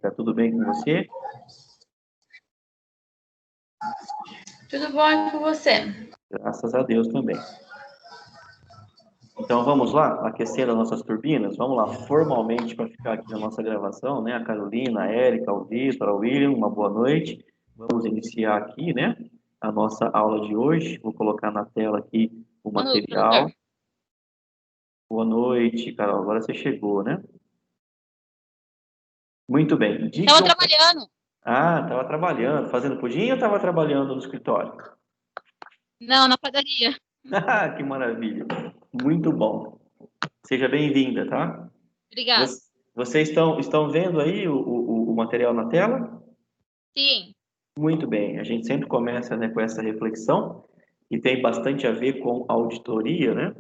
Tá tudo bem com você? Tudo bom com você? Graças a Deus também. Então vamos lá, aquecer as nossas turbinas? Vamos lá, formalmente para ficar aqui na nossa gravação, né? A Carolina, a Érica, o Vitor, o William, uma boa noite. Vamos iniciar aqui, né? A nossa aula de hoje. Vou colocar na tela aqui o material. Boa noite, Carol. Agora você chegou, né? Muito bem. Estava trabalhando. Ah, estava trabalhando. Fazendo pudim ou estava trabalhando no escritório? Não, na padaria. Que maravilha. Muito bom. Seja bem-vinda, tá? Obrigada. Vocês estão vendo aí o material na tela? Sim. Muito bem. A gente sempre começa, né, com essa reflexão, que tem bastante a ver com auditoria, né?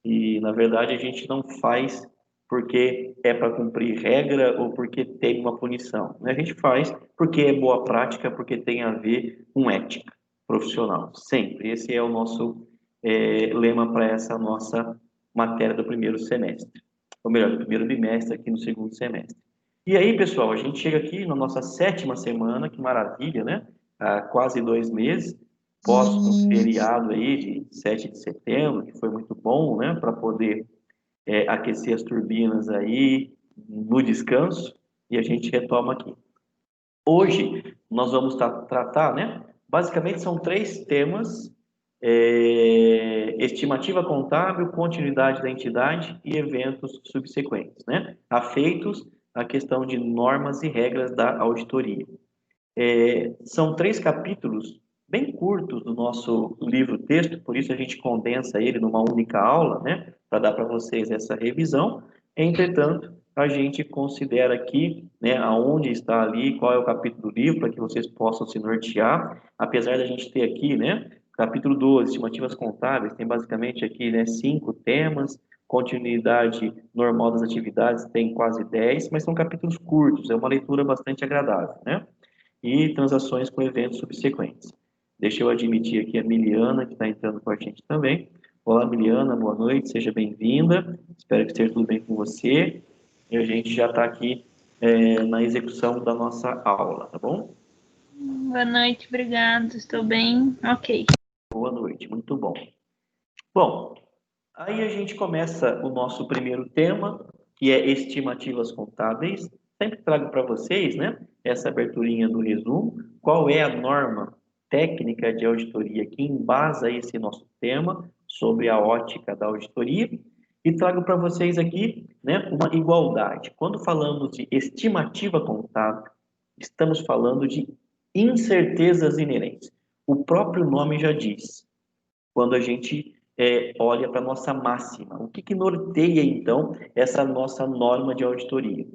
E, na verdade, a gente não faz porque é para cumprir regra ou porque tem uma punição, né? A gente faz porque é boa prática, porque tem a ver com ética profissional. Sempre. Esse é o nosso lema para essa nossa matéria do primeiro semestre. Ou melhor, do primeiro bimestre aqui no segundo semestre. E aí, pessoal, a gente chega aqui na nossa 7ª semana, que maravilha, né? Há quase 2 meses, pós o feriado aí de 7 de setembro, que foi muito bom, né? Para poder aquecer as turbinas aí no descanso, e a gente retoma aqui. Hoje, nós vamos tratar, né? Basicamente, são 3 temas: estimativa contábil, continuidade da entidade e eventos subsequentes, né? Afeitos à questão de normas e regras da auditoria. São 3 capítulos bem curtos do nosso livro-texto, por isso a gente condensa ele numa única aula, né? Para dar para vocês essa revisão. Entretanto, a gente considera aqui, né, aonde está ali, qual é o capítulo do livro, para que vocês possam se nortear. Apesar da gente ter aqui, né, capítulo 12, estimativas contábeis, tem basicamente aqui, né, 5 temas, continuidade normal das atividades tem quase 10, mas são capítulos curtos, é uma leitura bastante agradável, né? E transações com eventos subsequentes. Deixa eu admitir aqui a Miliana, que está entrando com a gente também. Olá, Miliana, boa noite, seja bem-vinda. Espero que esteja tudo bem com você. E a gente já está aqui na execução da nossa aula, tá bom? Boa noite, obrigado. Estou bem. Ok. Boa noite, muito bom. Bom, aí a gente começa o nosso primeiro tema, que é estimativas contábeis. Sempre trago para vocês, né, essa aberturinha do resumo, qual é a norma técnica de auditoria que embasa esse nosso tema sobre a ótica da auditoria, e trago para vocês aqui, né, uma igualdade. Quando falamos de estimativa contábil, estamos falando de incertezas inerentes. O próprio nome já diz. Quando a gente olha para a nossa máxima, o que norteia, então, essa nossa norma de auditoria?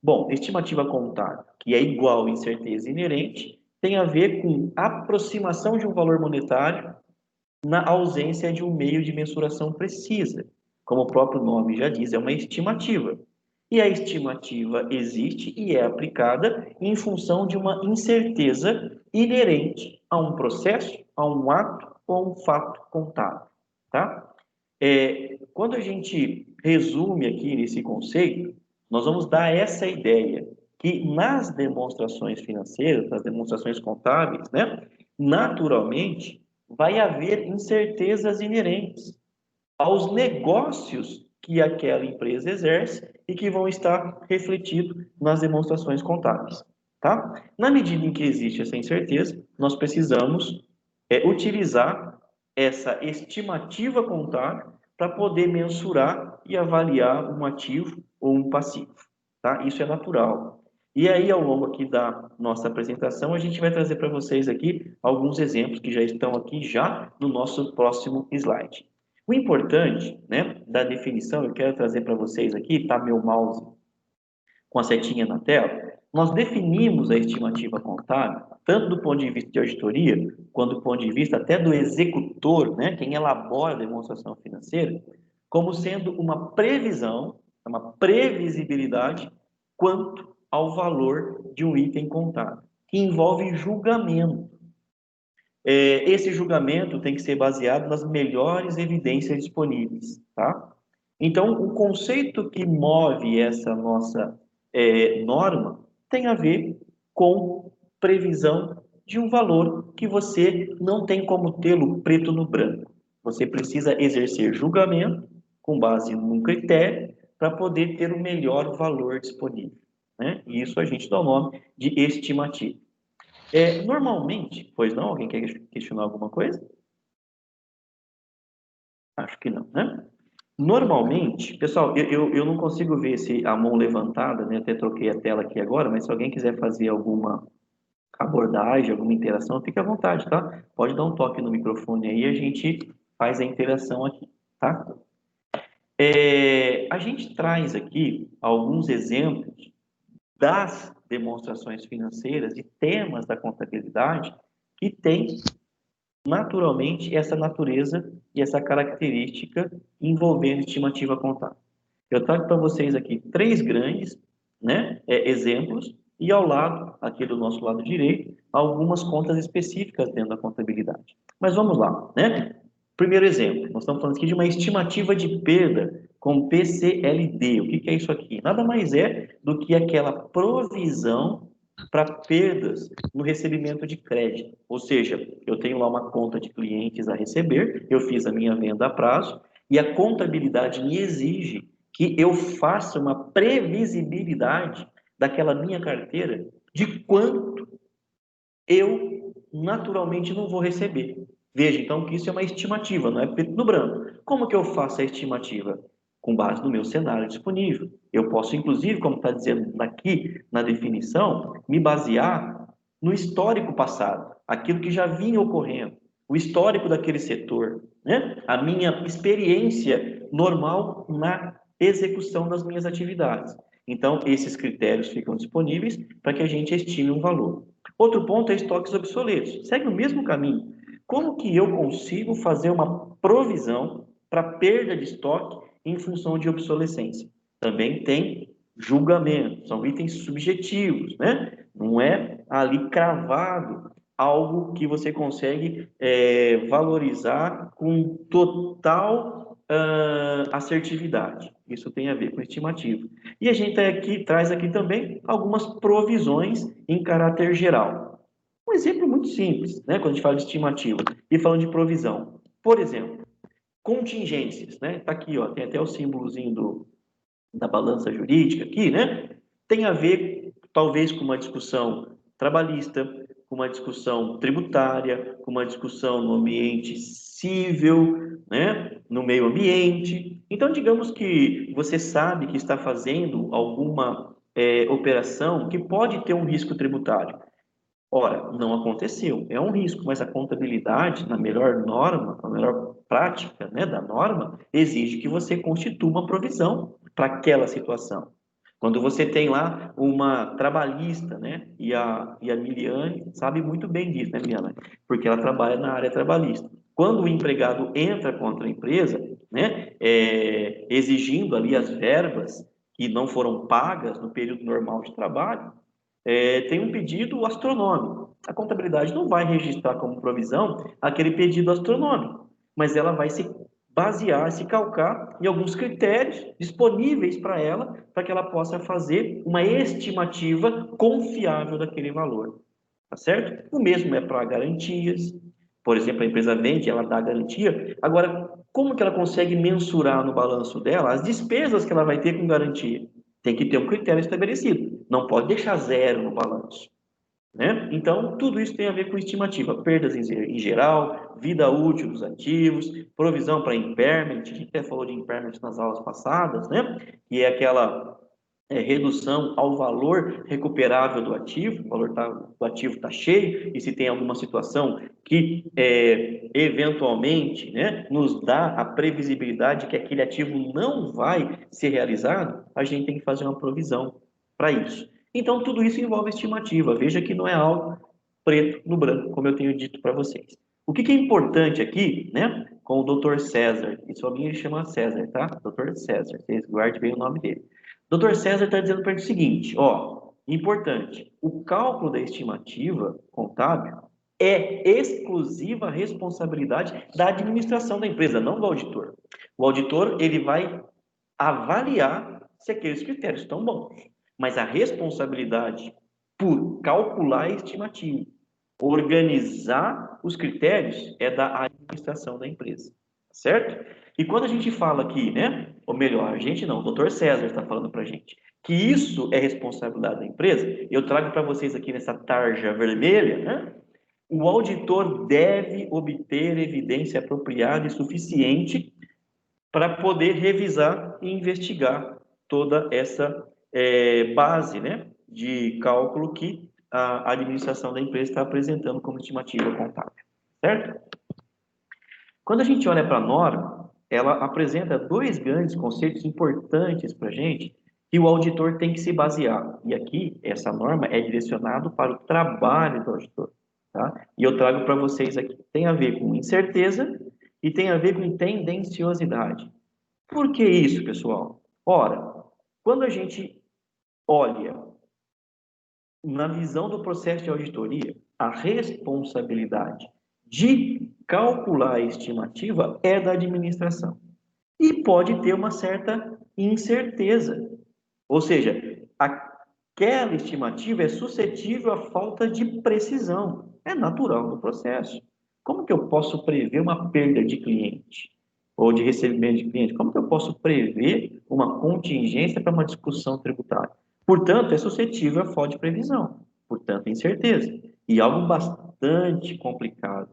Bom, estimativa contábil, que é igual a incerteza inerente, tem a ver com aproximação de um valor monetário na ausência de um meio de mensuração precisa. Como o próprio nome já diz, é uma estimativa. E a estimativa existe e é aplicada em função de uma incerteza inerente a um processo, a um ato ou a um fato contábil. Tá? Quando a gente resume aqui nesse conceito, nós vamos dar essa ideia que nas demonstrações financeiras, nas demonstrações contábeis, né, naturalmente vai haver incertezas inerentes aos negócios que aquela empresa exerce e que vão estar refletidos nas demonstrações contábeis, tá? Na medida em que existe essa incerteza, nós precisamos utilizar essa estimativa contábil para poder mensurar e avaliar um ativo ou um passivo, tá? Isso é natural. E aí, ao longo aqui da nossa apresentação, a gente vai trazer para vocês aqui alguns exemplos que já estão aqui já no nosso próximo slide. O importante, né, da definição, eu quero trazer para vocês aqui, tá meu mouse com a setinha na tela, nós definimos a estimativa contábil, tanto do ponto de vista de auditoria, quanto do ponto de vista até do executor, né, quem elabora a demonstração financeira, como sendo uma previsão, uma previsibilidade quanto ao valor de um item contábil, que envolve julgamento. Esse julgamento tem que ser baseado nas melhores evidências disponíveis, tá? Então, o conceito que move essa nossa norma tem a ver com previsão de um valor que você não tem como tê-lo preto no branco. Você precisa exercer julgamento com base num critério para poder ter o melhor valor disponível, né? E isso a gente dá o nome de estimativa. Normalmente, pois não? Alguém quer questionar alguma coisa? Acho que não, né? Normalmente, pessoal, eu não consigo ver a mão levantada, né? Até troquei a tela aqui agora, mas se alguém quiser fazer alguma abordagem, alguma interação, fique à vontade, tá? Pode dar um toque no microfone aí e a gente faz a interação aqui, tá? A gente traz aqui alguns exemplos das demonstrações financeiras e temas da contabilidade que tem naturalmente essa natureza e essa característica envolvendo estimativa contábil. Eu trago para vocês aqui três grandes, né, exemplos e ao lado, aqui do nosso lado direito, algumas contas específicas dentro da contabilidade. Mas vamos lá, né? Primeiro exemplo, nós estamos falando aqui de uma estimativa de perda com PCLD. O que é isso aqui? Nada mais é do que aquela provisão para perdas no recebimento de crédito. Ou seja, eu tenho lá uma conta de clientes a receber, eu fiz a minha venda a prazo e a contabilidade me exige que eu faça uma previsibilidade daquela minha carteira de quanto eu naturalmente não vou receber. Veja, então, que isso é uma estimativa, não é preto no branco. Como que eu faço a estimativa? Com base no meu cenário disponível. Eu posso, inclusive, como está dizendo aqui na definição, me basear no histórico passado, aquilo que já vinha ocorrendo, o histórico daquele setor, né? A minha experiência normal na execução das minhas atividades. Então, esses critérios ficam disponíveis para que a gente estime um valor. Outro ponto é estoques obsoletos. Segue o mesmo caminho. Como que eu consigo fazer uma provisão para perda de estoque em função de obsolescência? Também tem julgamento, são itens subjetivos, né? Não é ali cravado algo que você consegue valorizar com total assertividade. Isso tem a ver com estimativa. E a gente traz aqui também algumas provisões em caráter geral. Um exemplo muito simples, né, quando a gente fala de estimativa e falando de provisão. Por exemplo, contingências, né? Tá aqui, ó, tem até o símbolozinho da balança jurídica aqui, né? Tem a ver, talvez, com uma discussão trabalhista, com uma discussão tributária, com uma discussão no ambiente civil, né? No meio ambiente. Então, digamos que você sabe que está fazendo alguma operação que pode ter um risco tributário. Ora, não aconteceu, é um risco, mas a contabilidade, na melhor norma, na melhor prática, né, da norma, exige que você constitua uma provisão para aquela situação. Quando você tem lá uma trabalhista, né, e a Miliane sabe muito bem disso, né, Miliane? Porque ela trabalha na área trabalhista. Quando o empregado entra contra a empresa, né, exigindo ali as verbas que não foram pagas no período normal de trabalho, tem um pedido astronômico. A contabilidade não vai registrar como provisão aquele pedido astronômico, mas ela vai se basear, se calcar em alguns critérios disponíveis para ela, para que ela possa fazer uma estimativa confiável daquele valor. Tá certo? O mesmo é para garantias. Por exemplo, a empresa vende, ela dá garantia. Agora, como que ela consegue mensurar no balanço dela as despesas que ela vai ter com garantia? Tem que ter um critério estabelecido. Não pode deixar zero no balanço, né? Então, tudo isso tem a ver com estimativa. Perdas em geral, vida útil dos ativos, provisão para impairment. A gente até falou de impairment nas aulas passadas, né? Que é aquela redução ao valor recuperável do ativo. O valor do ativo está cheio e se tem alguma situação que eventualmente, né, nos dá a previsibilidade que aquele ativo não vai ser realizado, a gente tem que fazer uma provisão para isso. Então, tudo isso envolve estimativa. Veja que não é algo preto no branco, como eu tenho dito para vocês. O que é importante aqui, né, com o Dr. César, e só ele chama César, tá? Dr. César, vocês guardem bem o nome dele. Dr. César está dizendo para ele o seguinte, ó, importante, o cálculo da estimativa contábil é exclusiva responsabilidade da administração da empresa, não do auditor. O auditor, ele vai avaliar se aqueles critérios estão bons. Mas a responsabilidade por calcular a estimativa, organizar os critérios, é da administração da empresa, certo? E quando a gente fala aqui, né, ou melhor, a gente não, o Dr. César está falando para a gente, que isso é responsabilidade da empresa, eu trago para vocês aqui nessa tarja vermelha, né, o auditor deve obter evidência apropriada e suficiente para poder revisar e investigar toda essa base, né, de cálculo que a administração da empresa está apresentando como estimativa contábil, certo? Quando a gente olha para a norma, ela apresenta dois grandes conceitos importantes para a gente que o auditor tem que se basear. E aqui, essa norma é direcionada para o trabalho do auditor. Tá? E eu trago para vocês aqui. Tem a ver com incerteza e tem a ver com tendenciosidade. Por que isso, pessoal? Ora, quando a gente olha na visão do processo de auditoria, a responsabilidade de calcular a estimativa é da administração. E pode ter uma certa incerteza. Ou seja, aquela estimativa é suscetível à falta de precisão. É natural do processo. Como que eu posso prever uma perda de cliente? Ou de recebimento de cliente? Como que eu posso prever uma contingência para uma discussão tributária? Portanto, é suscetível à falta de previsão. Portanto, incerteza. E algo bastante complicado.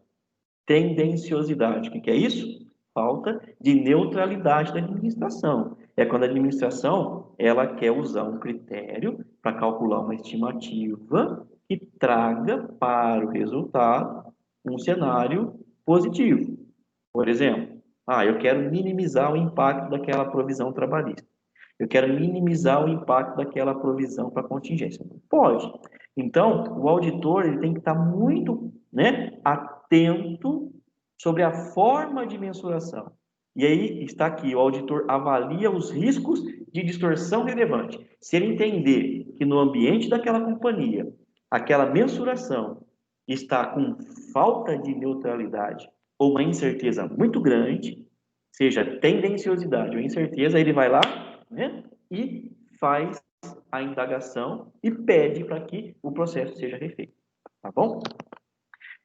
Tendenciosidade. O que é isso? Falta de neutralidade da administração. É quando a administração ela quer usar um critério para calcular uma estimativa que traga para o resultado um cenário positivo. Por exemplo, eu quero minimizar o impacto daquela provisão trabalhista. Eu quero minimizar o impacto daquela provisão para contingência. Pode. Então, o auditor ele tem que estar muito, né, atento sobre a forma de mensuração. E aí está aqui, o auditor avalia os riscos de distorção relevante. Se ele entender que no ambiente daquela companhia, aquela mensuração está com falta de neutralidade ou uma incerteza muito grande, seja tendenciosidade ou incerteza, ele vai lá, né, e faz a indagação e pede para que o processo seja refeito. Tá bom?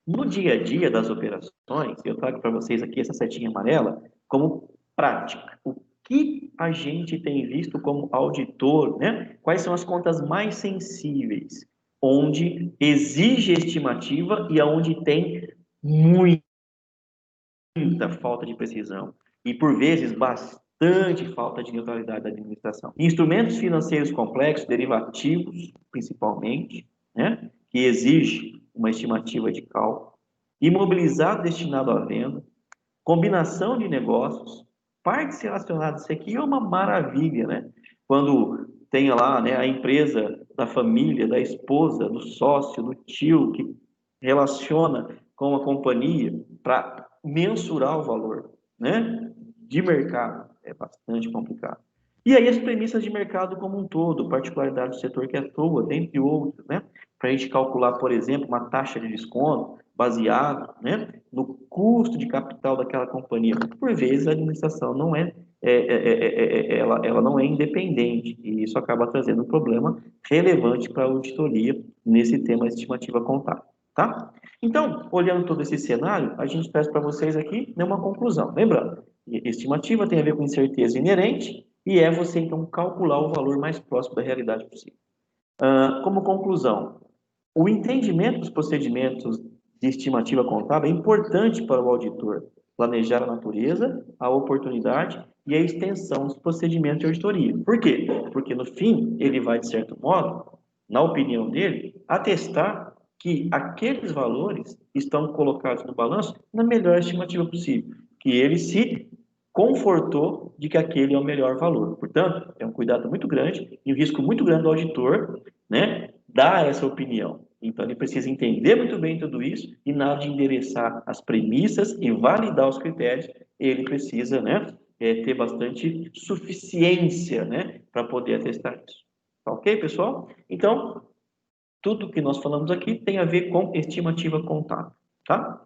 No dia a dia das operações, eu trago para vocês aqui essa setinha amarela como prática. O que a gente tem visto como auditor, né? Quais são as contas mais sensíveis, onde exige estimativa e aonde tem muita falta de precisão e, por vezes, bastante falta de neutralidade da administração. Instrumentos financeiros complexos, derivativos, principalmente, né? Que exige uma estimativa de cálculo, imobilizado destinado à venda, combinação de negócios, partes relacionadas. Isso aqui é uma maravilha, né? Quando tem lá, né, a empresa da família, da esposa, do sócio, do tio, que relaciona com a companhia para mensurar o valor, né, de mercado. É bastante complicado. E aí as premissas de mercado como um todo, particularidade do setor que atua, dentre outros, né? Para a gente calcular, por exemplo, uma taxa de desconto baseado, né, no custo de capital daquela companhia. Por vezes a administração não ela não é independente e isso acaba trazendo um problema relevante para a auditoria nesse tema estimativa contábil, tá? Então, olhando todo esse cenário, a gente traz para vocês aqui, né, uma conclusão. Lembrando, estimativa tem a ver com incerteza inerente e é você então calcular o valor mais próximo da realidade possível. Como conclusão, o entendimento dos procedimentos de estimativa contábil é importante para o auditor planejar a natureza, a oportunidade e a extensão dos procedimentos de auditoria. Por quê? Porque, no fim, ele vai, de certo modo, na opinião dele, atestar que aqueles valores estão colocados no balanço na melhor estimativa possível, que ele se confortou de que aquele é o melhor valor. Portanto, é um cuidado muito grande e um risco muito grande do auditor, né, dar essa opinião. Então, ele precisa entender muito bem tudo isso e, na hora de endereçar as premissas e validar os critérios, ele precisa, né, ter bastante suficiência, né, para poder atestar isso. Tá ok, pessoal? Então, tudo que nós falamos aqui tem a ver com estimativa contábil, tá?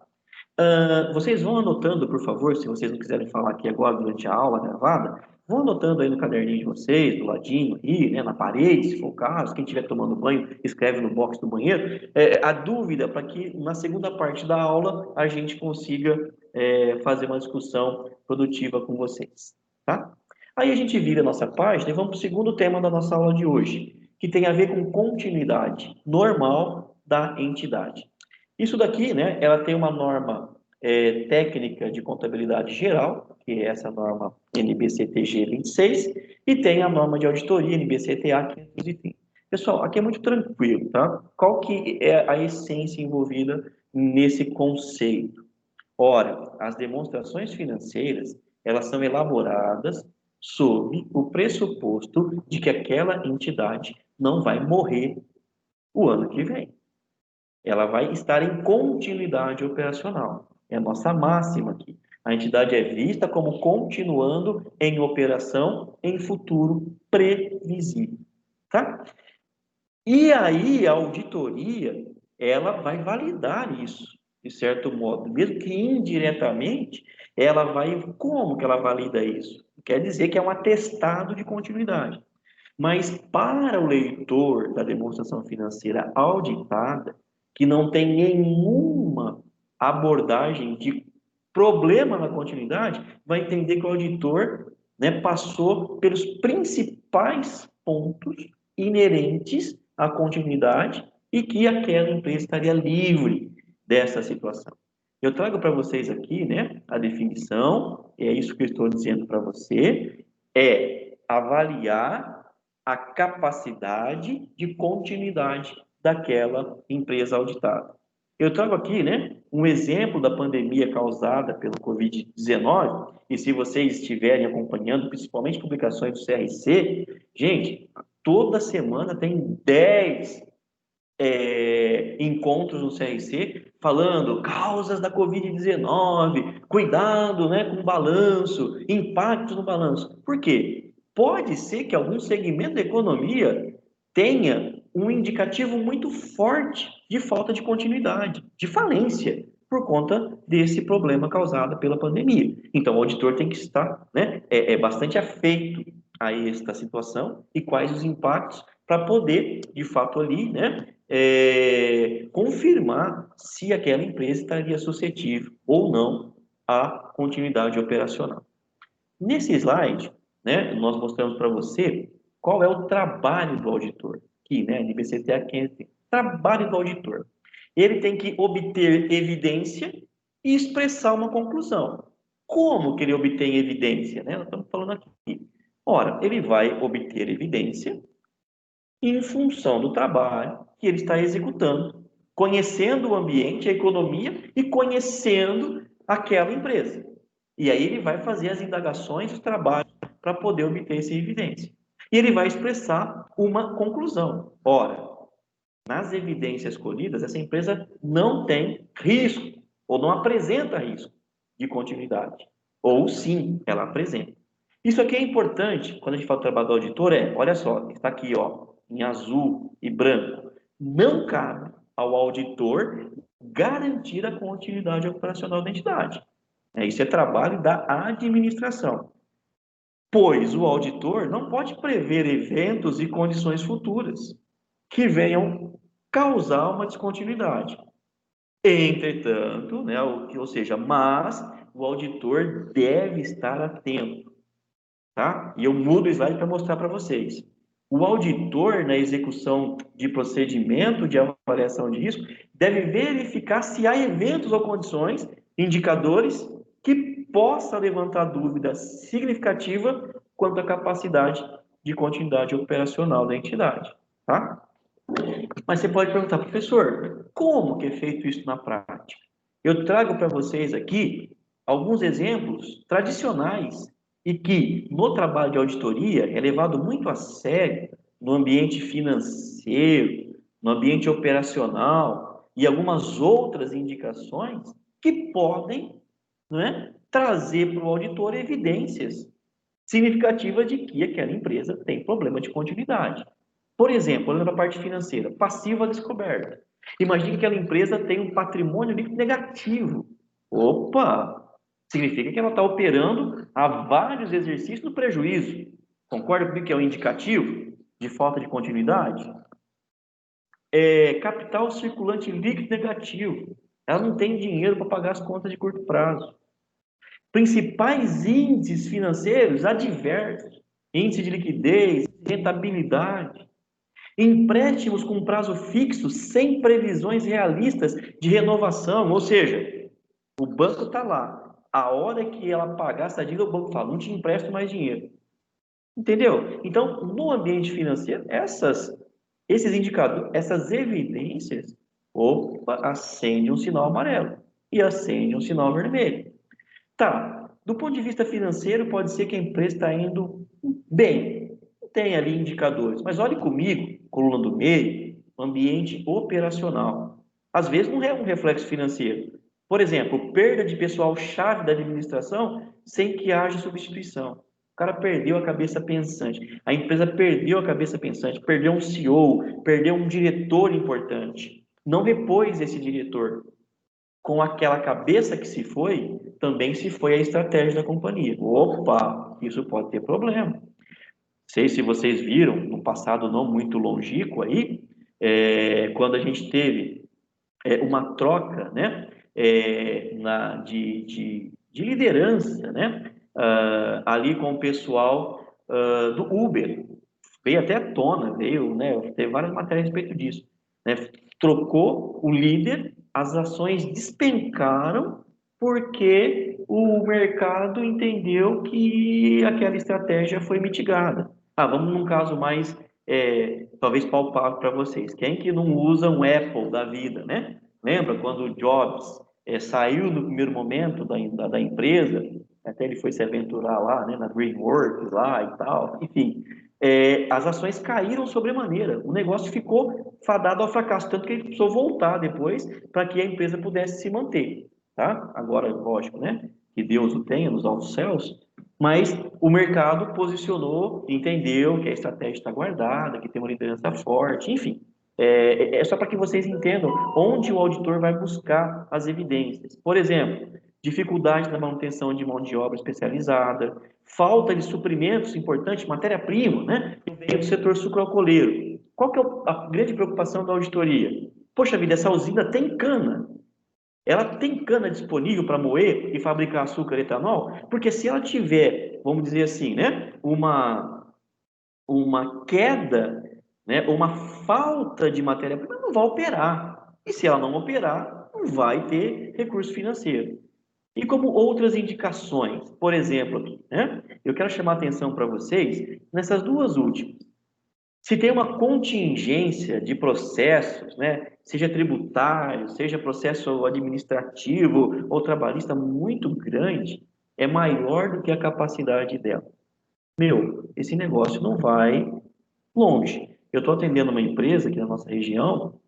Vocês vão anotando, por favor, se vocês não quiserem falar aqui agora durante a aula gravada, Vão anotando aí no caderninho de vocês, do ladinho aí, né, na parede, se for o caso. Quem estiver tomando banho, escreve no box do banheiro. A dúvida para que na segunda parte da aula a gente consiga fazer uma discussão produtiva com vocês, tá? Aí a gente vira a nossa página e vamos para o segundo tema da nossa aula de hoje, que tem a ver com continuidade normal da entidade. Isso daqui, né, ela tem uma norma técnica de contabilidade geral, que é essa norma NBCTG 26, e tem a norma de auditoria NBCTA 530. Pessoal, aqui é muito tranquilo, tá? Qual que é a essência envolvida nesse conceito? Ora, as demonstrações financeiras, elas são elaboradas sob o pressuposto de que aquela entidade não vai morrer o ano que vem. Ela vai estar em continuidade operacional. É a nossa máxima aqui. A entidade é vista como continuando em operação em futuro previsível, tá? E aí a auditoria, ela vai validar isso, de certo modo, mesmo que indiretamente, ela vai, como que ela valida isso? Quer dizer que é um atestado de continuidade. Mas para o leitor da demonstração financeira auditada, que não tem nenhuma abordagem de problema na continuidade, vai entender que o auditor, né, passou pelos principais pontos inerentes à continuidade e que aquela empresa estaria livre dessa situação. Eu trago para vocês aqui, né, a definição, é isso que eu estou dizendo para você, é avaliar a capacidade de continuidade daquela empresa auditada. Eu trago aqui, né, um exemplo da pandemia causada pelo Covid-19, e se vocês estiverem acompanhando, principalmente publicações do CRC, gente, toda semana tem 10 encontros no CRC falando causas da Covid-19, cuidado, né, com o balanço, impactos no balanço. Por quê? Pode ser que algum segmento da economia tenha um indicativo muito forte de falta de continuidade, de falência, por conta desse problema causado pela pandemia. Então, o auditor tem que estar, né, bastante afeito a esta situação e quais os impactos para poder, de fato, ali, né, confirmar se aquela empresa estaria suscetível ou não à continuidade operacional. Nesse slide, né, nós mostramos para você qual é o trabalho do auditor. Aqui, né, NBCTA 500, trabalho do auditor. Ele tem que obter evidência e expressar uma conclusão. Como que ele obtém evidência? Né? Nós estamos falando aqui. Ora, ele vai obter evidência em função do trabalho que ele está executando, conhecendo o ambiente, a economia e conhecendo aquela empresa. E aí ele vai fazer as indagações, os trabalhos para poder obter essa evidência. E ele vai expressar uma conclusão. Ora, nas evidências colhidas, essa empresa não tem risco ou não apresenta risco de continuidade. Ou sim, ela apresenta. Isso aqui é importante quando a gente fala do trabalho do auditor, olha só, está aqui, ó, em azul e branco. Não cabe ao auditor garantir a continuidade operacional da entidade. Isso é trabalho da administração. Pois o auditor não pode prever eventos e condições futuras que venham causar uma descontinuidade. Entretanto, né, ou seja, mas o auditor deve estar atento, tá? E eu mudo o slide para mostrar para vocês. O auditor, na execução de procedimento de avaliação de risco, deve verificar se há eventos ou condições, indicadores, que possa levantar dúvida significativa quanto à capacidade de continuidade operacional da entidade, tá? Mas você pode perguntar, professor, como que é feito isso na prática? Eu trago para vocês aqui alguns exemplos tradicionais e que, no trabalho de auditoria, é levado muito a sério no ambiente financeiro, no ambiente operacional e algumas outras indicações que podem, né, trazer para o auditor evidências significativas de que aquela empresa tem problema de continuidade. Por exemplo, olhando para a parte financeira, passiva descoberta. Imagine que aquela empresa tem um patrimônio líquido negativo. Opa! Significa que ela está operando há vários exercícios no prejuízo. Concorda comigo que é um indicativo de falta de continuidade? Capital circulante líquido negativo. Ela não tem dinheiro para pagar as contas de curto prazo. Principais índices financeiros adversos. Índice de liquidez, rentabilidade. Empréstimos com prazo fixo, sem previsões realistas de renovação. Ou seja, o banco está lá. A hora que ela pagar essa dívida, o banco fala, não te empresto mais dinheiro. Entendeu? Então, no ambiente financeiro, esses indicadores, essas evidências, opa, acende um sinal amarelo e acende um sinal vermelho. Tá, do ponto de vista financeiro, pode ser que a empresa está indo bem, tem ali indicadores, mas olhe comigo, coluna do meio, ambiente operacional. Às vezes não é um reflexo financeiro. Por exemplo, perda de pessoal-chave da administração sem que haja substituição. O cara perdeu a cabeça pensante, a empresa perdeu a cabeça pensante, perdeu um CEO, perdeu um diretor importante. Não repôs esse diretor. Com aquela cabeça que se foi, também se foi a estratégia da companhia. Opa, isso pode ter problema. Não sei se vocês viram, no passado não muito longínquo aí, quando a gente teve uma troca, né, de liderança, né, ali com o pessoal do Uber. Veio até à tona, veio, né, teve várias matérias a respeito disso. Né, trocou o líder, as ações despencaram porque o mercado entendeu que aquela estratégia foi mitigada. Vamos num caso mais, talvez palpável para vocês. Quem que não usa um Apple da vida, né? Lembra quando o Jobs saiu no primeiro momento da empresa, até ele foi se aventurar lá, né, na DreamWorks lá e tal, enfim, as ações caíram sobremaneira, o negócio ficou fadado ao fracasso, tanto que ele precisou voltar depois para que a empresa pudesse se manter, tá? Agora, lógico, né, que Deus o tenha nos altos céus, mas o mercado posicionou, entendeu que a estratégia está guardada, que tem uma liderança forte, enfim. É só para que vocês entendam onde o auditor vai buscar as evidências. Por exemplo, dificuldade na manutenção de mão de obra especializada, falta de suprimentos importantes, matéria-prima, né? Vem do setor sucroalcooleiro. Qual que é a grande preocupação da auditoria? Poxa vida, essa usina tem cana. Ela tem cana disponível para moer e fabricar açúcar e etanol? Porque se ela tiver, vamos dizer assim, né, uma queda, né, uma falta de matéria-prima, não vai operar. E se ela não operar, não vai ter recurso financeiro. E como outras indicações, por exemplo, aqui, né, eu quero chamar a atenção para vocês nessas duas últimas. Se tem uma contingência de processos, né, seja tributário, seja processo administrativo ou trabalhista muito grande, é maior do que a capacidade dela. Esse negócio não vai longe. Eu estou atendendo uma empresa aqui na nossa região,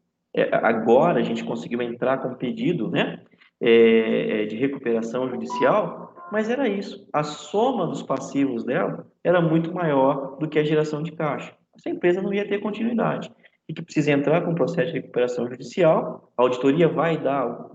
agora a gente conseguiu entrar com um pedido, né, de recuperação judicial, mas era isso. A soma dos passivos dela era muito maior do que a geração de caixa. Essa empresa não ia ter continuidade. E que precisa entrar com um processo de recuperação judicial, a auditoria vai dar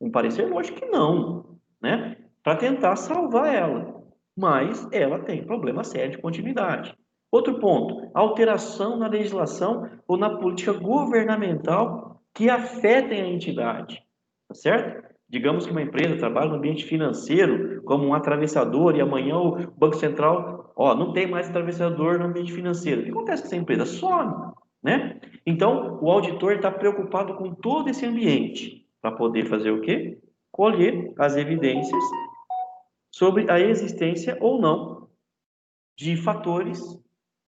um parecer? Lógico que não, né? Para tentar salvar ela. Mas ela tem problema sério de continuidade. Outro ponto, alteração na legislação ou na política governamental que afetem a entidade, tá certo? Digamos que uma empresa trabalha no ambiente financeiro como um atravessador e amanhã o Banco Central, não tem mais atravessador no ambiente financeiro. O que acontece com essa empresa? Some, né? Então, o auditor está preocupado com todo esse ambiente para poder fazer o quê? Colher as evidências sobre a existência ou não de fatores,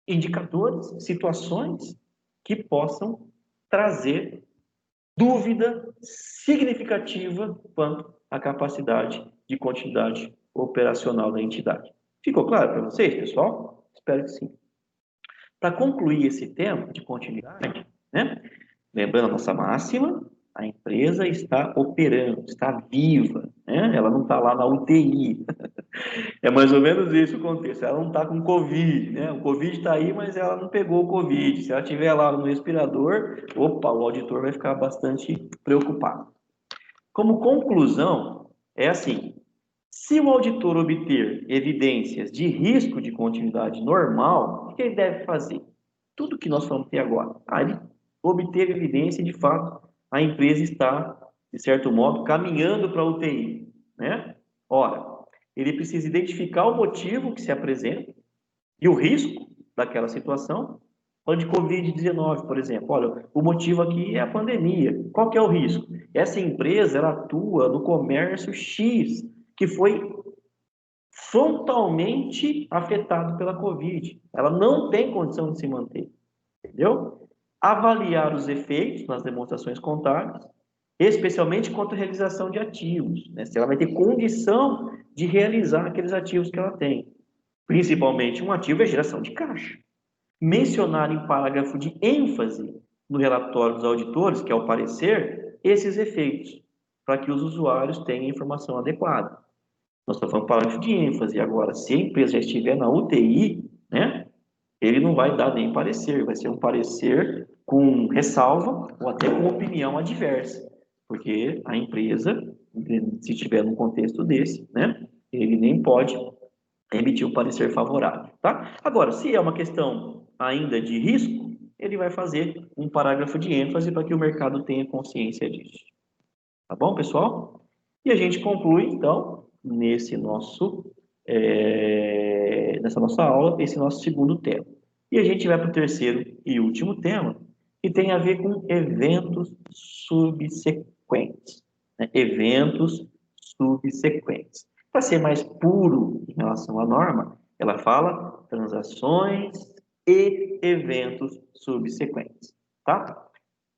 indicadores, situações que possam trazer dúvida significativa quanto à capacidade de continuidade operacional da entidade. Ficou claro para vocês, pessoal? Espero que sim. Para concluir esse tema de continuidade, né? Lembrando a nossa máxima, a empresa está operando, está viva, né? Ela não está lá na UTI. É mais ou menos isso o contexto. Ela não está com Covid, né? O Covid está aí, mas ela não pegou o Covid. Se ela estiver lá no respirador, opa, o auditor vai ficar bastante preocupado. Como conclusão, é assim: Se o auditor obter evidências de risco de continuidade normal, o que ele deve fazer? Tudo que nós falamos até agora. Ele obter evidência de fato a empresa está, de certo modo, caminhando para a UTI, né? Ora, ele precisa identificar o motivo que se apresenta e o risco daquela situação. Falando de Covid-19, por exemplo, olha, o motivo aqui é a pandemia. Qual que é o risco? Essa empresa, ela atua no comércio X, que foi frontalmente afetado pela Covid. Ela não tem condição de se manter, entendeu? Avaliar os efeitos nas demonstrações contábeis, especialmente quanto à realização de ativos, né? Se ela vai ter condição de realizar aqueles ativos que ela tem. Principalmente, um ativo é geração de caixa. Mencionar em parágrafo de ênfase no relatório dos auditores, que é o parecer, esses efeitos, para que os usuários tenham a informação adequada. Nós estamos falando parágrafo de ênfase. Agora, se a empresa já estiver na UTI, né, ele não vai dar nem parecer, vai ser um parecer com ressalva ou até com opinião adversa, porque a empresa, se estiver num contexto desse, né, ele nem pode emitir um parecer favorável, tá? Agora, se é uma questão ainda de risco, ele vai fazer um parágrafo de ênfase para que o mercado tenha consciência disso. Tá bom, pessoal? E a gente conclui, então, nessa nossa aula, esse nosso segundo tema. E a gente vai para o terceiro e último tema, que tem a ver com eventos subsequentes. Né? Eventos subsequentes. Para ser mais puro em relação à norma, ela fala transações e eventos subsequentes. Tá?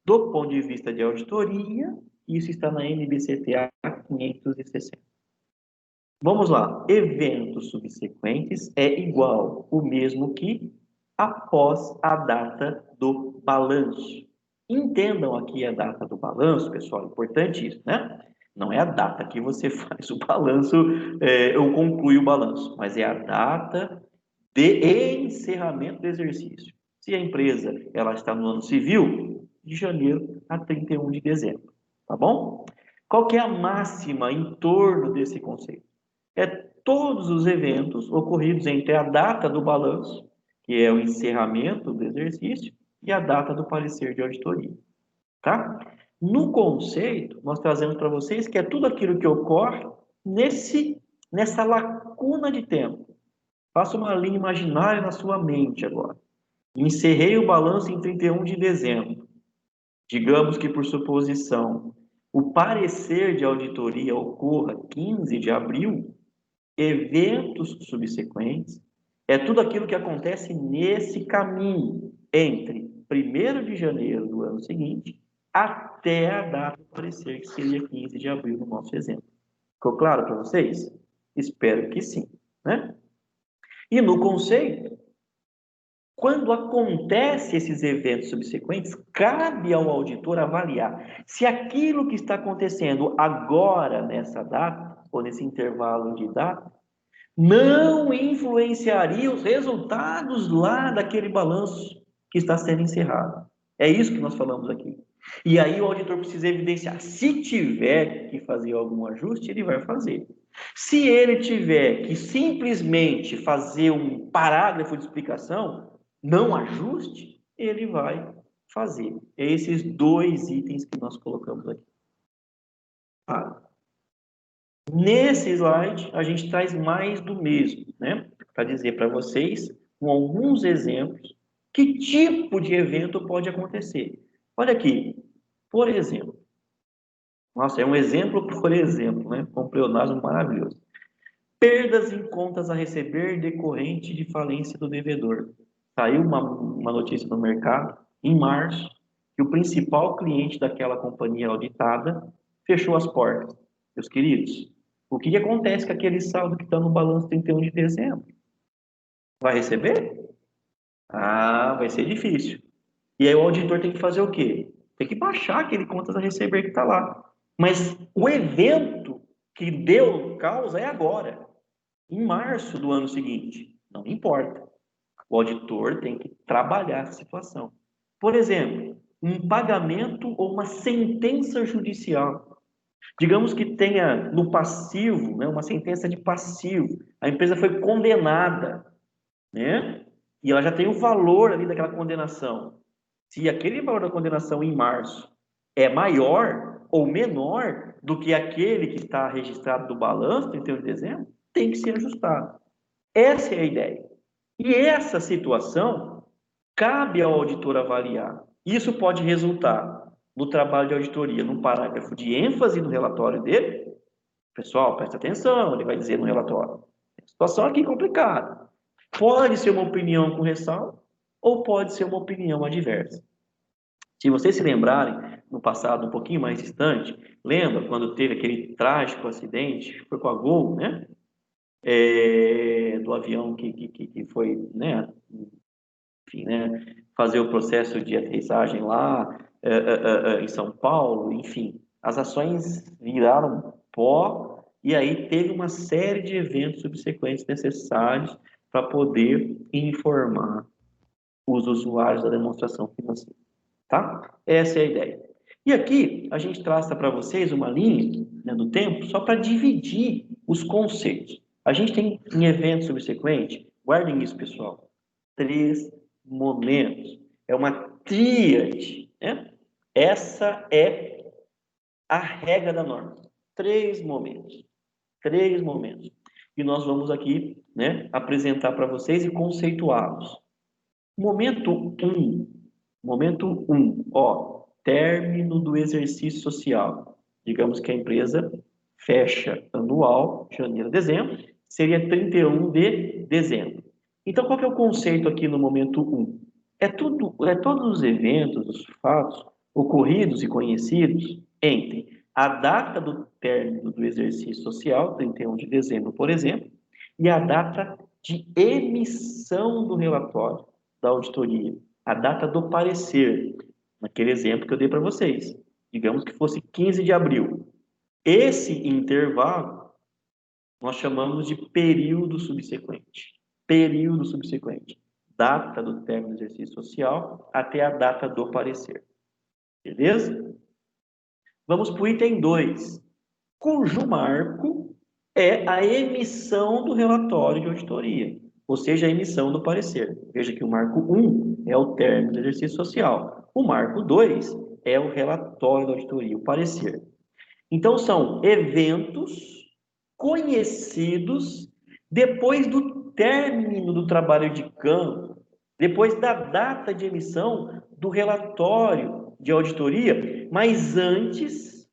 Do ponto de vista de auditoria, isso está na NBCTA 560. Vamos lá. Eventos subsequentes é igual o mesmo que após a data do balanço. Entendam aqui a data do balanço, pessoal, importante isso, né? Não é a data que você faz o balanço ou conclui o balanço, mas é a data de encerramento do exercício. Se a empresa ela está no ano civil, de janeiro a 31 de dezembro, tá bom? Qual que é a máxima em torno desse conceito? É todos os eventos ocorridos entre a data do balanço, que é o encerramento do exercício, e a data do parecer de auditoria, tá? No conceito, nós trazemos para vocês que é tudo aquilo que ocorre nessa lacuna de tempo. Faça uma linha imaginária na sua mente agora. Encerrei o balanço em 31 de dezembro. Digamos que, por suposição, o parecer de auditoria ocorra 15 de abril, eventos subsequentes é tudo aquilo que acontece nesse caminho entre 1º de janeiro do ano seguinte até a data do parecer, que seria 15 de abril no nosso exemplo. Ficou claro para vocês? Espero que sim, né? E no conceito, quando acontecem esses eventos subsequentes, cabe ao auditor avaliar se aquilo que está acontecendo agora, nessa data, ou nesse intervalo de data, não influenciaria os resultados lá daquele balanço que está sendo encerrado. É isso que nós falamos aqui. E aí o auditor precisa evidenciar. Se tiver que fazer algum ajuste, ele vai fazer. Se ele tiver que simplesmente fazer um parágrafo de explicação, não ajuste, ele vai fazer. É esses dois itens que nós colocamos aqui. Nesse slide, a gente traz mais do mesmo, né? Para dizer para vocês, com alguns exemplos, que tipo de evento pode acontecer. Olha aqui, por exemplo. Nossa, é um exemplo por exemplo, né? Um pleonasmo maravilhoso. Perdas em contas a receber decorrente de falência do devedor. Saiu uma notícia no mercado, em março, que o principal cliente daquela companhia auditada fechou as portas. Meus queridos, o que acontece com aquele saldo que está no balanço 31 de dezembro? Vai receber? Ah, vai ser difícil. E aí o auditor tem que fazer o quê? Tem que baixar aquele contas a receber que está lá. Mas o evento que deu causa é agora, em março do ano seguinte. Não importa. O auditor tem que trabalhar essa situação. Por exemplo, um pagamento ou uma sentença judicial. Digamos que tenha no passivo, né, uma sentença de passivo. A empresa foi condenada, né? E ela já tem o valor ali daquela condenação. Se aquele valor da condenação em março é maior ou menor do que aquele que está registrado no balanço, 31 de dezembro, tem que ser ajustado. Essa é a ideia. E essa situação cabe ao auditor avaliar. Isso pode resultar no trabalho de auditoria, num parágrafo de ênfase no relatório dele. Pessoal, presta atenção, ele vai dizer no relatório. A situação aqui é complicada. Pode ser uma opinião com ressalva ou pode ser uma opinião adversa. Se vocês se lembrarem, no passado um pouquinho mais distante, lembra quando teve aquele trágico acidente, foi com a Gol, né? Do avião que foi, né? Enfim, né? Fazer o processo de aterrissagem lá em São Paulo, enfim. As ações viraram pó e aí teve uma série de eventos subsequentes necessários para poder informar os usuários da demonstração financeira. Tá? Essa é a ideia. E aqui a gente traça para vocês uma linha, né, do tempo só para dividir os conceitos. A gente tem em evento subsequente, guardem isso, pessoal, 3 momentos. É uma tríade, né? Essa é a regra da norma. 3 momentos. 3 momentos. E nós vamos aqui, né, apresentar para vocês e conceituá-los. Momento 1. Momento 1, ó, término do exercício social. Digamos que a empresa fecha anual, janeiro a dezembro, seria 31 de dezembro. Então, qual que é o conceito aqui no momento 1? É todos os eventos, os fatos ocorridos e conhecidos entre a data do término do exercício social, 31 de dezembro, por exemplo, e a data de emissão do relatório da auditoria, a data do parecer, naquele exemplo que eu dei para vocês. Digamos que fosse 15 de abril. Esse intervalo nós chamamos de período subsequente. Período subsequente. Data do término do exercício social até a data do parecer. Beleza? Vamos para o item 2, cujo marco é a emissão do relatório de auditoria, ou seja, a emissão do parecer. Veja que o marco 1 é o término do exercício social. O marco 2 é o relatório da auditoria, o parecer. Então, são eventos conhecidos depois do término do trabalho de campo, depois da data de emissão do relatório de auditoria, mas antes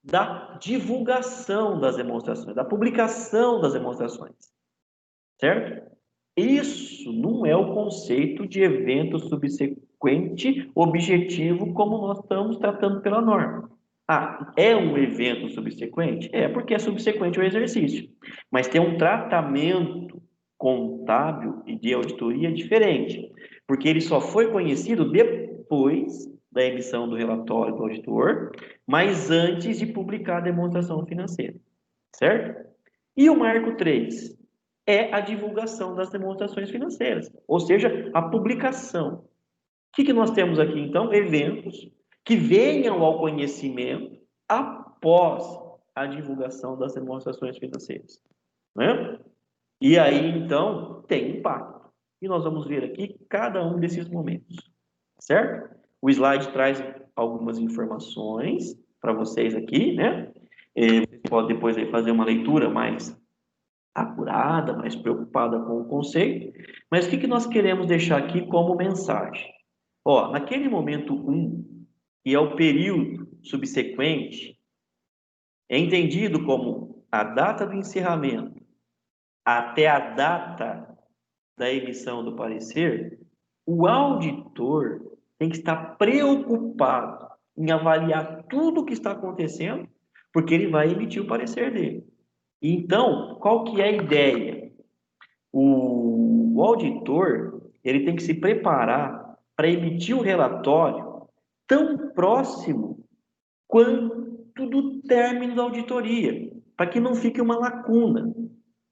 da divulgação das demonstrações, da publicação das demonstrações, certo? Isso não é o conceito de evento subsequente objetivo como nós estamos tratando pela norma. Ah, é um evento subsequente? É, porque é subsequente ao exercício. Mas tem um tratamento contábil e de auditoria diferente, porque ele só foi conhecido depois da emissão do relatório do auditor, mas antes de publicar a demonstração financeira, certo? E o marco 3 é a divulgação das demonstrações financeiras, ou seja, a publicação. O que nós temos aqui, então? Eventos que venham ao conhecimento após a divulgação das demonstrações financeiras, né? E aí, então, tem impacto. E nós vamos ver aqui cada um desses momentos, certo? O slide traz algumas informações para vocês aqui, né? Você pode depois aí fazer uma leitura mais apurada, mais preocupada com o conceito. Mas o que nós queremos deixar aqui como mensagem? Ó, naquele momento 1, que é o período subsequente, é entendido como a data do encerramento até a data da emissão do parecer, o auditor tem que estar preocupado em avaliar tudo o que está acontecendo, porque ele vai emitir o parecer dele. Então, qual que é a ideia? O auditor, ele tem que se preparar para emitir o relatório tão próximo quanto do término da auditoria, para que não fique uma lacuna,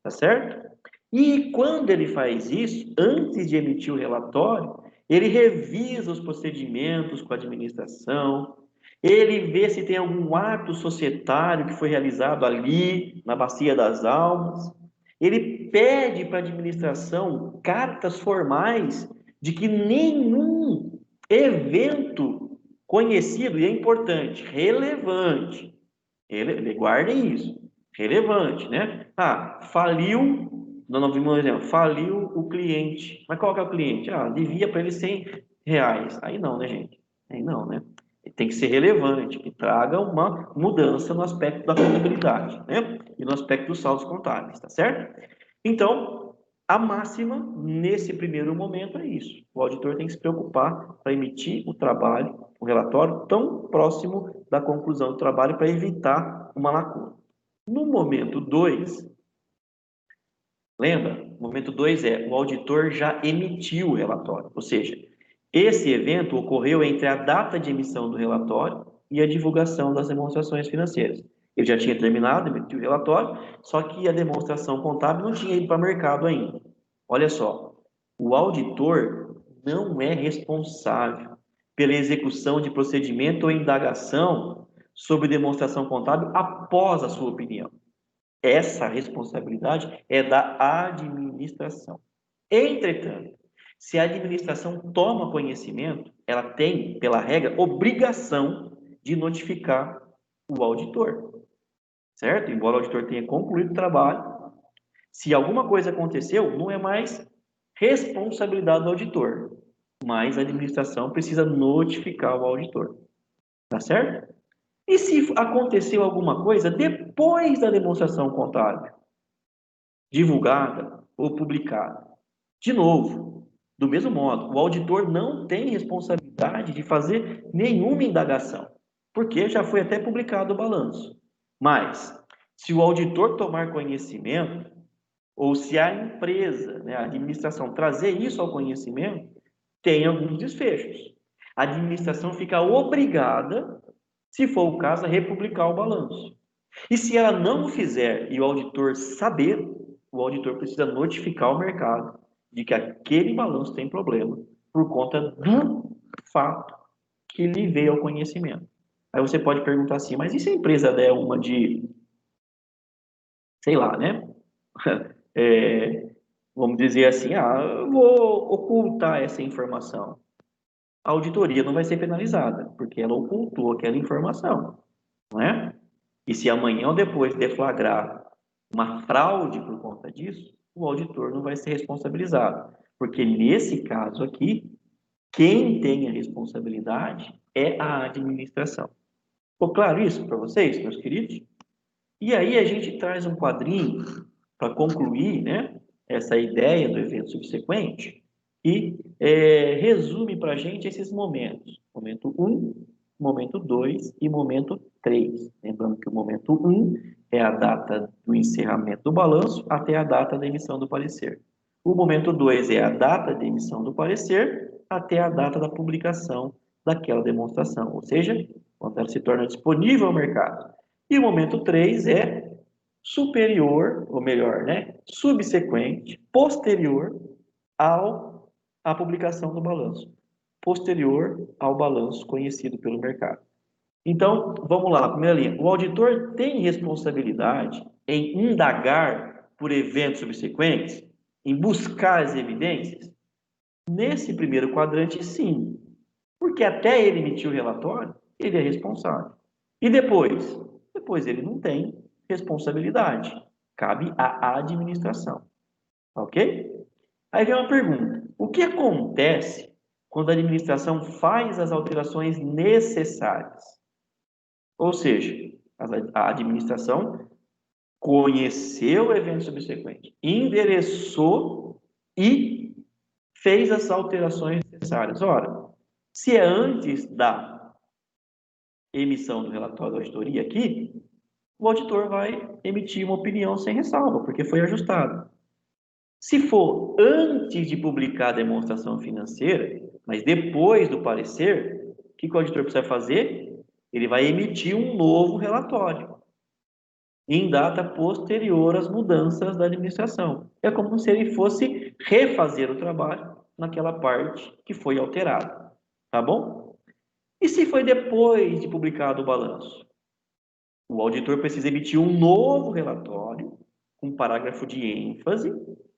tá certo? E quando ele faz isso, antes de emitir o relatório, ele revisa os procedimentos com a administração, Ele vê se tem algum ato societário que foi realizado ali na Bacia das Almas. Ele pede para a administração cartas formais de que nenhum evento conhecido, e é importante, relevante, guardem isso, relevante, né? Ah, faliu, não vimos um exemplo, faliu o cliente. Mas qual que é o cliente? Ah, devia para ele R$ 100. Aí não, né, gente? Aí não, né? Tem que ser relevante, que traga uma mudança no aspecto da contabilidade, né? E no aspecto dos saldos contábeis, tá certo? Então, a máxima nesse primeiro momento é isso. O auditor tem que se preocupar para emitir o trabalho, o relatório, tão próximo da conclusão do trabalho para evitar uma lacuna. No momento 2, lembra? O momento 2 o auditor já emitiu o relatório, ou seja, esse evento ocorreu entre a data de emissão do relatório e a divulgação das demonstrações financeiras. Ele já tinha terminado, emitiu o relatório, só que a demonstração contábil não tinha ido para o mercado ainda. Olha só, o auditor não é responsável pela execução de procedimento ou indagação sobre demonstração contábil após a sua opinião. Essa responsabilidade é da administração. Entretanto, se a administração toma conhecimento, ela tem, pela regra, obrigação de notificar o auditor, certo? Embora o auditor tenha concluído o trabalho, se alguma coisa aconteceu, não é mais responsabilidade do auditor, mas a administração precisa notificar o auditor, tá certo? E se aconteceu alguma coisa depois da demonstração contábil, divulgada ou publicada? De novo, do mesmo modo, o auditor não tem responsabilidade de fazer nenhuma indagação, porque já foi até publicado o balanço. Mas, se o auditor tomar conhecimento, ou se a empresa, né, a administração, trazer isso ao conhecimento, tem alguns desfechos. A administração fica obrigada, se for o caso, a republicar o balanço. E se ela não o fizer e o auditor saber, o auditor precisa notificar o mercado de que aquele balanço tem problema por conta do fato que lhe veio ao conhecimento. Aí você pode perguntar assim, mas e se a empresa der uma de, sei lá, né? Vamos dizer assim, eu vou ocultar essa informação. A auditoria não vai ser penalizada, porque ela ocultou aquela informação, não é? E se amanhã ou depois deflagrar uma fraude por conta disso, o auditor não vai ser responsabilizado. Porque nesse caso aqui, quem tem a responsabilidade é a administração. Ficou claro isso para vocês, meus queridos? E aí a gente traz um quadrinho para concluir, né, essa ideia do evento subsequente e resume para a gente esses momentos. Momento 1, momento 2 e momento 3. Lembrando que o momento 1 é a data do encerramento do balanço até a data da emissão do parecer. O momento 2 é a data de emissão do parecer até a data da publicação daquela demonstração, ou seja, quando ela se torna disponível ao mercado. E o momento 3 é superior, ou melhor, né, subsequente, posterior à publicação do balanço, posterior ao balanço conhecido pelo mercado. Então, vamos lá, primeira linha. O auditor tem responsabilidade em indagar por eventos subsequentes, em buscar as evidências? Nesse primeiro quadrante, sim, porque até ele emitir o relatório, ele é responsável. E depois? Depois ele não tem responsabilidade. Cabe à administração. Ok? Aí vem uma pergunta. O que acontece quando a administração faz as alterações necessárias? Ou seja, a administração conheceu o evento subsequente, endereçou e fez as alterações necessárias. Ora, se é antes da emissão do relatório da auditoria aqui, o auditor vai emitir uma opinião sem ressalva, porque foi ajustado. Se for antes de publicar a demonstração financeira, mas depois do parecer, o que o auditor precisa fazer? Ele vai emitir um novo relatório, em data posterior às mudanças da administração. É como se ele fosse refazer o trabalho naquela parte que foi alterada. Tá bom? E se foi depois de publicado o balanço? O auditor precisa emitir um novo relatório, com parágrafo de ênfase,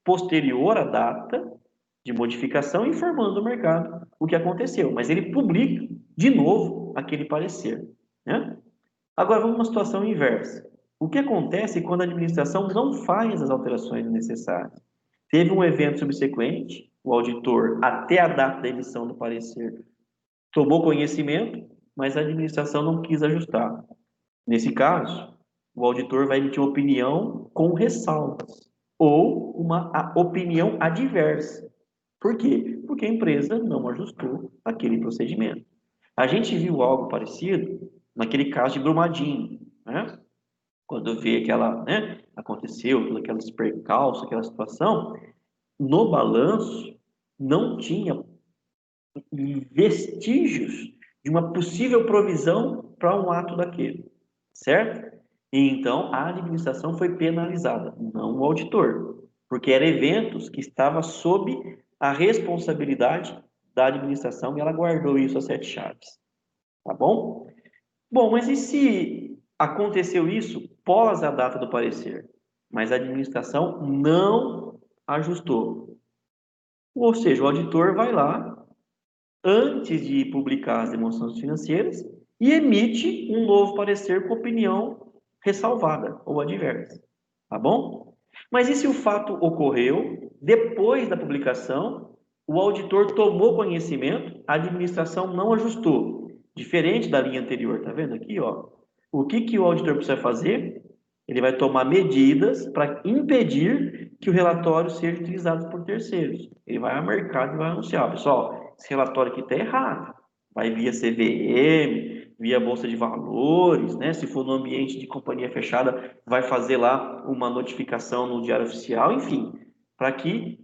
posterior à data de modificação, informando o mercado o que aconteceu. Mas ele publica de novo aquele parecer, né? Agora vamos uma situação inversa. O que acontece quando a administração não faz as alterações necessárias? Teve um evento subsequente, o auditor, até a data da emissão do parecer, tomou conhecimento, mas a administração não quis ajustar. Nesse caso, o auditor vai emitir uma opinião com ressalvas ou uma opinião adversa. Por quê? Porque a empresa não ajustou aquele procedimento. A gente viu algo parecido naquele caso de Brumadinho, né? Quando vê aquela, né, aconteceu todo aquele percalço, aquela situação, no balanço não tinha vestígios de uma possível provisão para um ato daquele, certo? E então a administração foi penalizada, não o auditor, porque eram eventos que estavam sob a responsabilidade da administração e ela guardou isso a sete chaves, tá bom? Bom, mas e se aconteceu isso pós a data do parecer, mas a administração não ajustou? Ou seja, o auditor vai lá antes de publicar as demonstrações financeiras e emite um novo parecer com opinião ressalvada ou adversa, tá bom? Mas e se o fato ocorreu depois da publicação, o auditor tomou conhecimento, a administração não ajustou, diferente da linha anterior, tá vendo aqui, ó? O que o auditor precisa fazer? Ele vai tomar medidas para impedir que o relatório seja utilizado por terceiros. Ele vai ao mercado e vai anunciar, pessoal, esse relatório aqui está errado. Vai via CVM, via Bolsa de Valores, né? Se for no ambiente de companhia fechada, vai fazer lá uma notificação no Diário Oficial, enfim, para que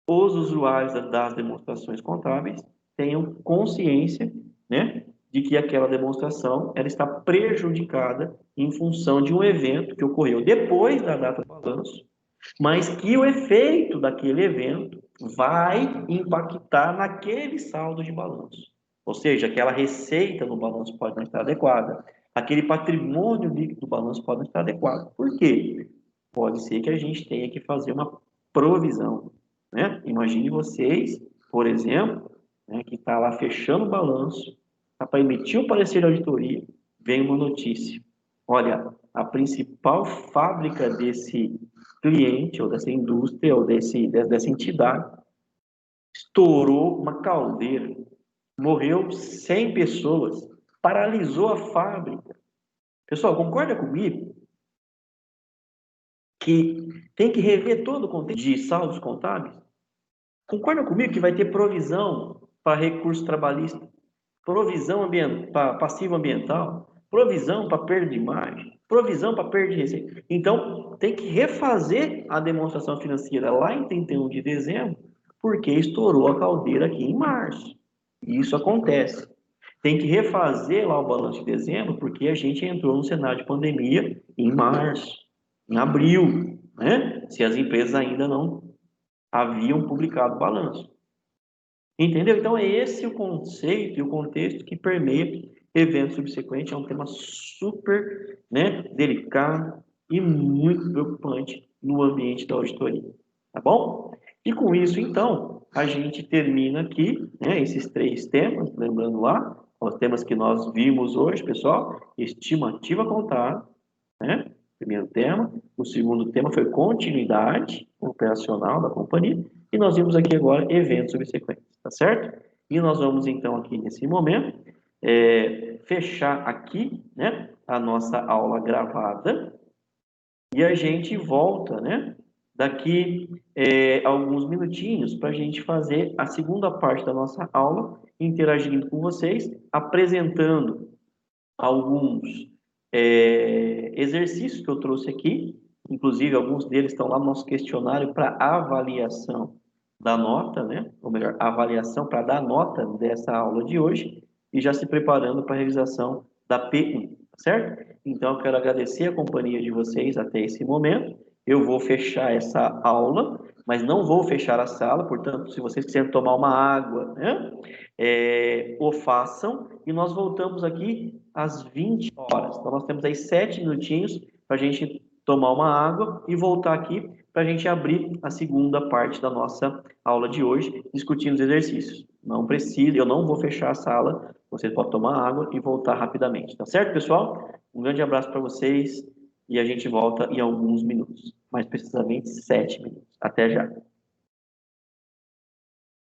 os usuários das demonstrações contábeis tenham consciência, né, de que aquela demonstração ela está prejudicada em função de um evento que ocorreu depois da data do balanço, mas que o efeito daquele evento vai impactar naquele saldo de balanço. Ou seja, aquela receita no balanço pode não estar adequada, aquele patrimônio líquido do balanço pode não estar adequado. Por quê? Pode ser que a gente tenha que fazer uma provisão, né? Imagine vocês, por exemplo, né, que está lá fechando o balanço, está para emitir o parecer de auditoria, vem uma notícia. Olha, a principal fábrica desse cliente, ou dessa indústria, ou dessa entidade, estourou uma caldeira, morreu 100 pessoas, paralisou a fábrica. Pessoal, concorda comigo que tem que rever todo o contexto de saldos contábeis? Concorda comigo que vai ter provisão para recurso trabalhista, provisão para passivo ambiental, provisão para perda de imagem, provisão para perda de receita. Então, tem que refazer a demonstração financeira lá em 31 de dezembro, porque estourou a caldeira aqui em março. E isso acontece. Tem que refazer lá o balanço de dezembro, porque a gente entrou no cenário de pandemia em março, em abril, né? Se as empresas ainda não haviam publicado o balanço. Entendeu? Então, é esse o conceito e o contexto que permeia evento subsequente. É um tema super, né, delicado e muito preocupante no ambiente da auditoria. Tá bom? E com isso, então, a gente termina aqui, né, esses três temas, lembrando lá, os temas que nós vimos hoje, pessoal: estimativa contábil, né? Primeiro tema. O segundo tema foi continuidade operacional da companhia. E nós vimos aqui agora eventos subsequentes, tá certo? E nós vamos então aqui nesse momento fechar aqui, né, a nossa aula gravada e a gente volta, né, daqui alguns minutinhos para a gente fazer a segunda parte da nossa aula, interagindo com vocês, apresentando alguns exercícios que eu trouxe aqui, inclusive alguns deles estão lá no nosso questionário para avaliação da nota, né? Ou melhor, avaliação para dar nota dessa aula de hoje e já se preparando para a realização da P1, certo? Então, eu quero agradecer a companhia de vocês até esse momento. Eu vou fechar essa aula, mas não vou fechar a sala, portanto, se vocês quiserem tomar uma água, né? O façam, e nós voltamos aqui às 20 horas. Então, nós temos aí 7 minutinhos para a gente tomar uma água e voltar aqui para a gente abrir a segunda parte da nossa aula de hoje, discutindo os exercícios. Não precisa, eu não vou fechar a sala, você pode tomar água e voltar rapidamente, tá certo, pessoal? Um grande abraço para vocês e a gente volta em alguns minutos, mais precisamente 7 minutos. Até já.